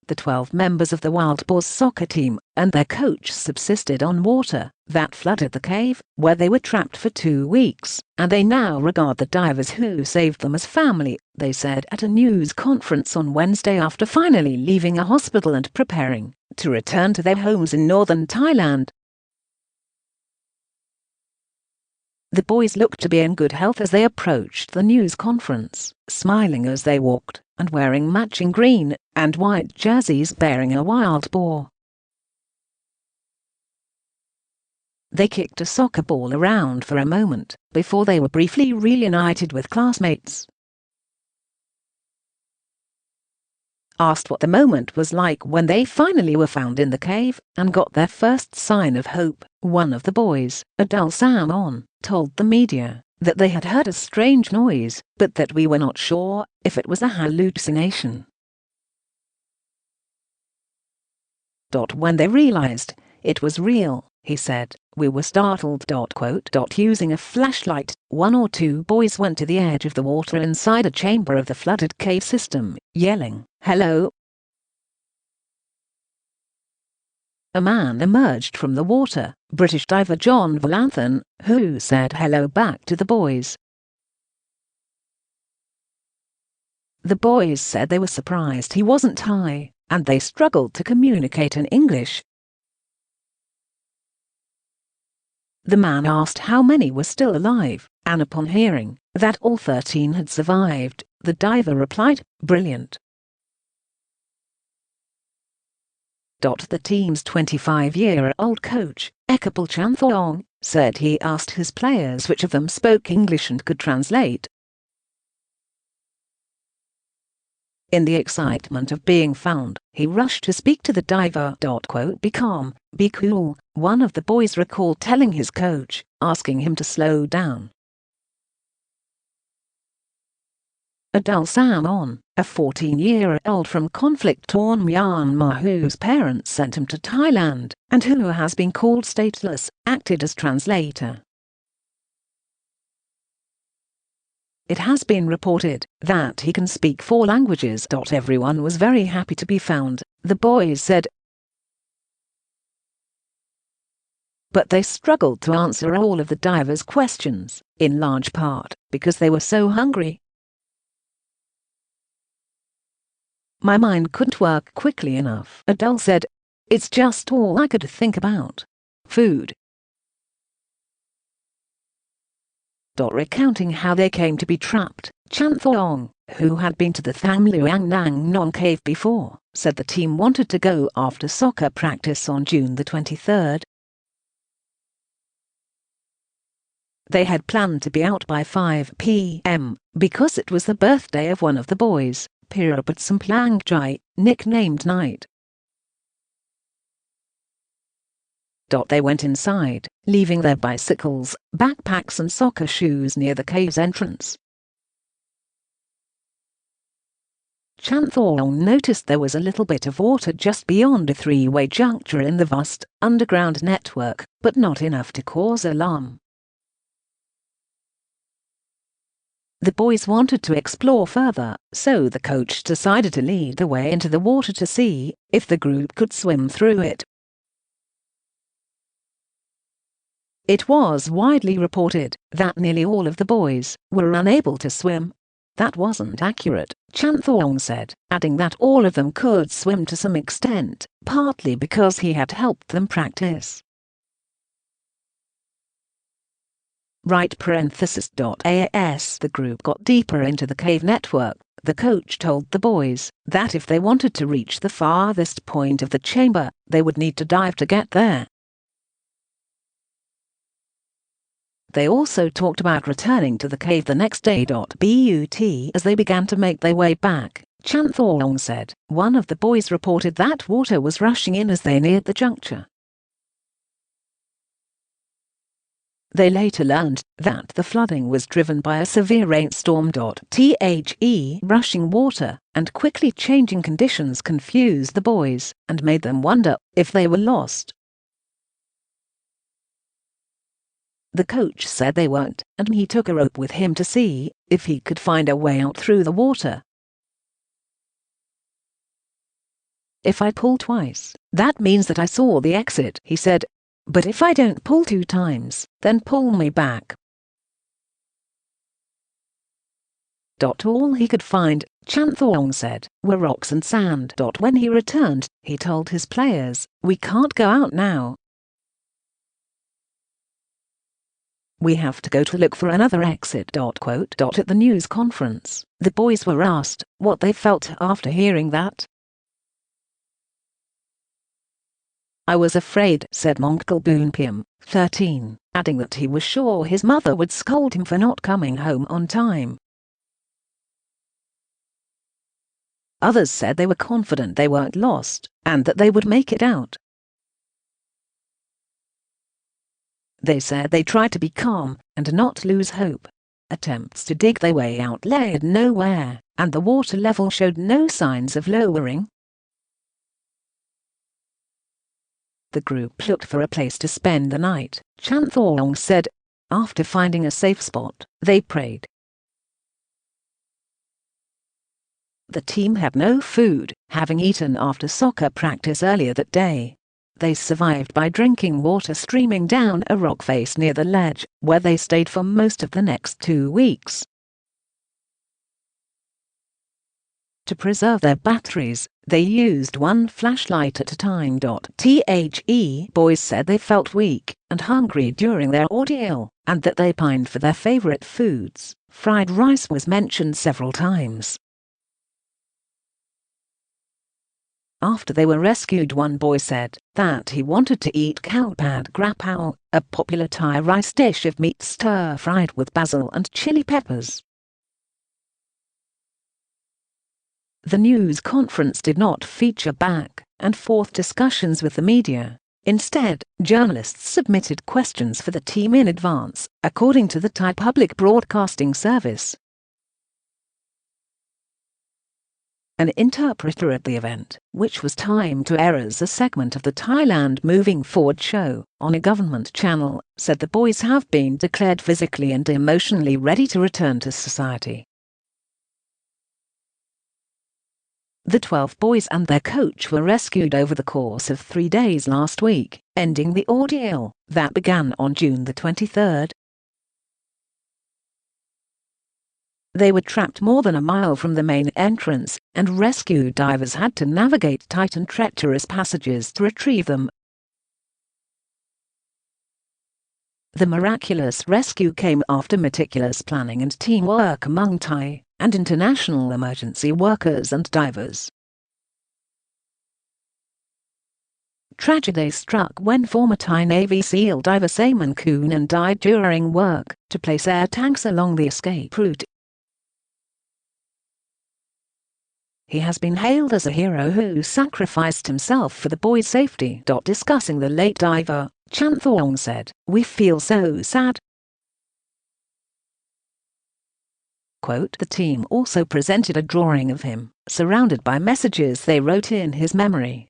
The 12 members of the Wild Boars soccer team and their coach subsisted on water that flooded the cave, where they were trapped for 2 weeks, and they now regard the divers who saved them as family, they said at a news conference on Wednesday after finally leaving a hospital and preparing to return to their homes in northern Thailand. The boys looked to be in good health as they approached the news conference, smiling as they walked, and wearing matching green and white jerseys bearing a wild boar. They kicked a soccer ball around for a moment before they were briefly reunited with classmates. Asked what the moment was like when they finally were found in the cave and got their first sign of hope, one of the boys, Adul Sam-On, told the media that they had heard a strange noise, but that we were not sure if it was a hallucination. When they realized it was real, he said, we were startled. Using a flashlight, 1 or 2 boys went to the edge of the water inside a chamber of the flooded cave system, yelling, "Hello!" A man emerged from the water, British diver John Valanthan, who said hello back to the boys. The boys said they were surprised he wasn't Thai, and they struggled to communicate in English. The man asked how many were still alive, and upon hearing that all 13 had survived, the diver replied, "Brilliant." The team's 25-year-old coach, Adul Sam-On, said he asked his players which of them spoke English and could translate. In the excitement of being found, he rushed to speak to the diver. "Be calm, be cool," one of the boys recalled telling his coach, asking him to slow down. Adul Sam-On, a 14-year-old from conflict-torn Myanmar whose parents sent him to Thailand, and who has been called stateless, acted as translator. It has been reported that he can speak 4 languages. Everyone was very happy to be found, the boys said. But they struggled to answer all of the divers' questions, in large part because they were so hungry. "My mind couldn't work quickly enough," Adul said. "It's just all I could think about. Food." Recounting how they came to be trapped, Chanthong, who had been to the Tham Luang Nang Non cave before, said the team wanted to go after soccer practice on June the 23rd. They had planned to be out by 5 p.m. because it was the birthday of one of the boys, Pirabut Samplangchai, nicknamed Night. They went inside, leaving their bicycles, backpacks and soccer shoes near the cave's entrance. Chanthong noticed there was a little bit of water just beyond a 3-way juncture in the vast, underground network, but not enough to cause alarm. The boys wanted to explore further, so the coach decided to lead the way into the water to see if the group could swim through it. It was widely reported that nearly all of the boys were unable to swim. That wasn't accurate, Chanthong said, adding that all of them could swim to some extent, partly because he had helped them practice. As the group got deeper into the cave network, the coach told the boys that if they wanted to reach the farthest point of the chamber, they would need to dive to get there. They also talked about returning to the cave the next day. But as they began to make their way back, Chanthong said, one of the boys reported that water was rushing in as they neared the juncture. They later learned that the flooding was driven by a severe rainstorm. Rushing water and quickly changing conditions confused the boys and made them wonder if they were lost. The coach said they weren't, and he took a rope with him to see if he could find a way out through the water. If I pull twice, that means that I saw the exit, he said. But if I don't pull 2 times, then pull me back. All he could find, Chanthong said, were rocks and sand. When he returned, he told his players, "We can't go out now. We have to go to look for another exit." At the news conference, the boys were asked what they felt after hearing that. "I was afraid," said Mongkul Boonpiam, 13, adding that he was sure his mother would scold him for not coming home on time. Others said they were confident they weren't lost, and that they would make it out. They said they tried to be calm and not lose hope. Attempts to dig their way out led nowhere, and the water level showed no signs of lowering. The group looked for a place to spend the night, Chanthong said. After finding a safe spot, they prayed. The team had no food, having eaten after soccer practice earlier that day. They survived by drinking water streaming down a rock face near the ledge, where they stayed for most of the next 2 weeks. To preserve their batteries, they used one flashlight at a time. The boys said they felt weak and hungry during their ordeal, and that they pined for their favorite foods. Fried rice was mentioned several times. After they were rescued, one boy said that he wanted to eat khao pad grapao, a popular Thai rice dish of meat stir-fried with basil and chili peppers. The news conference did not feature back and forth discussions with the media. Instead, journalists submitted questions for the team in advance, according to the Thai Public Broadcasting Service. An interpreter at the event, which was timed to air as a segment of the Thailand Moving Forward show on a government channel, said the boys have been declared physically and emotionally ready to return to society. The 12 boys and their coach were rescued over the course of 3 days last week, ending the ordeal that began on June the 23rd. They were trapped more than a mile from the main entrance, and rescue divers had to navigate tight and treacherous passages to retrieve them. The miraculous rescue came after meticulous planning and teamwork among Thai and international emergency workers and divers. Tragedy struck when former Thai Navy SEAL diver Salman Kunan died during work to place air tanks along the escape route. He has been hailed as a hero who sacrificed himself for the boys' safety. Discussing the late diver, Chanthong said, "We feel so sad." Quote, the team also presented a drawing of him, surrounded by messages they wrote in his memory.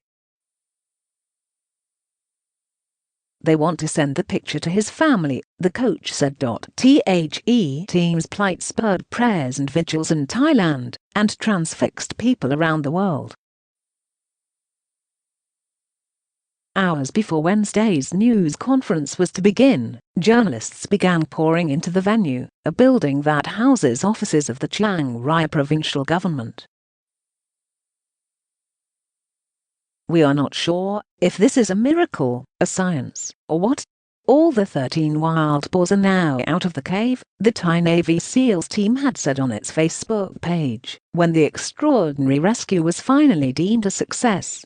They want to send the picture to his family, the coach said. The team's plight spurred prayers and vigils in Thailand and transfixed people around the world. Hours before Wednesday's news conference was to begin, journalists began pouring into the venue, a building that houses offices of the Chiang Rai provincial government. "We are not sure if this is a miracle, a science, or what. All the 13 wild boars are now out of the cave," the Thai Navy SEALs team had said on its Facebook page, when the extraordinary rescue was finally deemed a success.